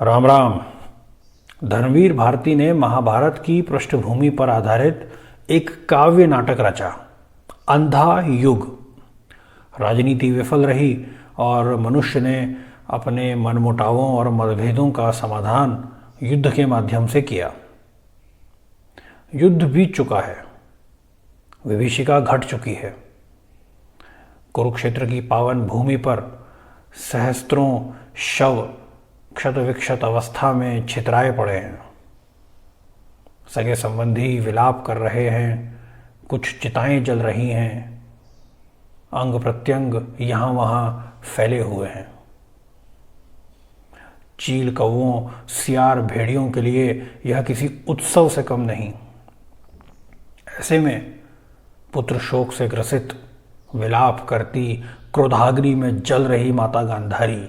राम राम। धर्मवीर भारती ने महाभारत की पृष्ठभूमि पर आधारित एक काव्य नाटक रचा, अंधा युग। राजनीति विफल रही और मनुष्य ने अपने मनमुटावों और मतभेदों का समाधान युद्ध के माध्यम से किया। युद्ध बीत चुका है, विभीषिका घट चुकी है। कुरुक्षेत्र की पावन भूमि पर सहस्त्रों शव क्षत विक्षत अवस्था में छितराए पड़े हैं। सगे संबंधी विलाप कर रहे हैं, कुछ चिताएं जल रही हैं, अंग प्रत्यंग यहाँ वहाँ फैले हुए हैं। चील कौवों, सियार भेड़ियों के लिए यह किसी उत्सव से कम नहीं। ऐसे में पुत्र शोक से ग्रसित विलाप करती क्रोधाग्नि में जल रही माता गांधारी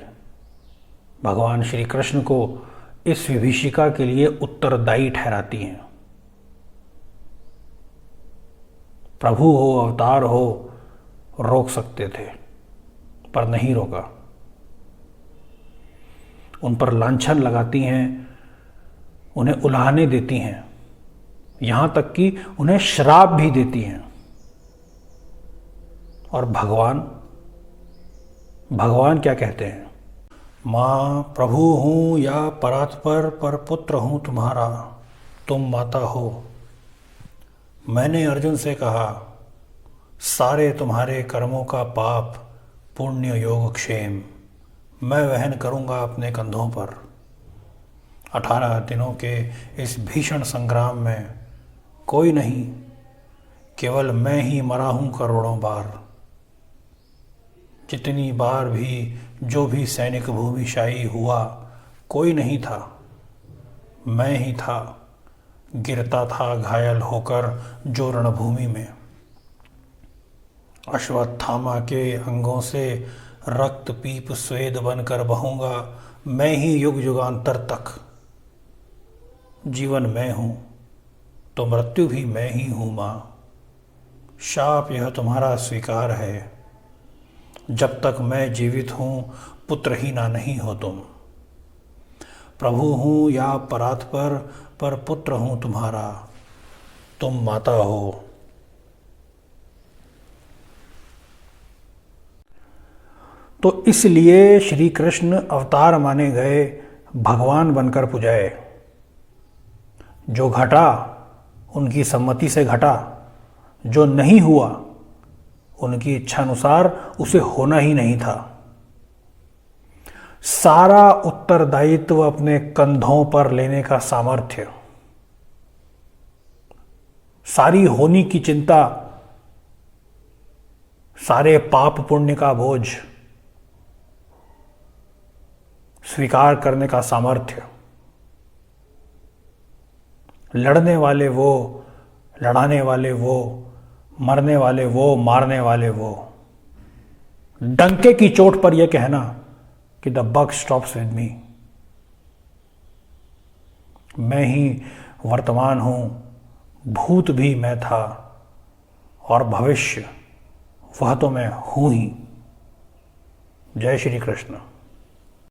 भगवान श्री कृष्ण को इस विभीषिका के लिए उत्तरदायी ठहराती हैं। प्रभु हो, अवतार हो, रोक सकते थे पर नहीं रोका। उन पर लांछन लगाती हैं, उन्हें उलाहने देती हैं, यहां तक कि उन्हें श्राप भी देती हैं। और भगवान क्या कहते हैं? माँ प्रभु हूँ या परात्पर पर पुत्र हूँ तुम्हारा, तुम माता हो। मैंने अर्जुन से कहा, सारे तुम्हारे कर्मों का पाप पुण्य योग क्षेम मैं वहन करूँगा अपने कंधों पर। 18 दिनों के इस भीषण संग्राम में कोई नहीं, केवल मैं ही मरा हूँ करोड़ों बार। जितनी बार भी जो भी सैनिक भूमिशाही हुआ, कोई नहीं था, मैं ही था। गिरता था घायल होकर जो रणभूमि में। अश्वत्थामा के अंगों से रक्त पीप स्वेद बनकर बहूंगा मैं ही युग युगांतर तक। जीवन मैं हूँ तो मृत्यु भी मैं ही हूँ माँ। शाप यह तुम्हारा स्वीकार है, जब तक मैं जीवित हूँ पुत्रहीना नहीं हो तुम। प्रभु हूँ या परात्पर पर पुत्र हूँ तुम्हारा, तुम माता हो। तो इसलिए श्री कृष्ण अवतार माने गए, भगवान बनकर पुजाए। जो घटा उनकी सम्मति से घटा, जो नहीं हुआ उनकी इच्छानुसार उसे होना ही नहीं था। सारा उत्तरदायित्व अपने कंधों पर लेने का सामर्थ्य, सारी होनी की चिंता, सारे पाप पुण्य का बोझ स्वीकार करने का सामर्थ्य। लड़ने वाले वो, लड़ाने वाले वो, मरने वाले वो, मारने वाले वो। डंके की चोट पर यह कहना कि the buck stops with me. मैं ही वर्तमान हूं, भूत भी मैं था और भविष्य वह तो मैं हूं ही। जय श्री कृष्ण।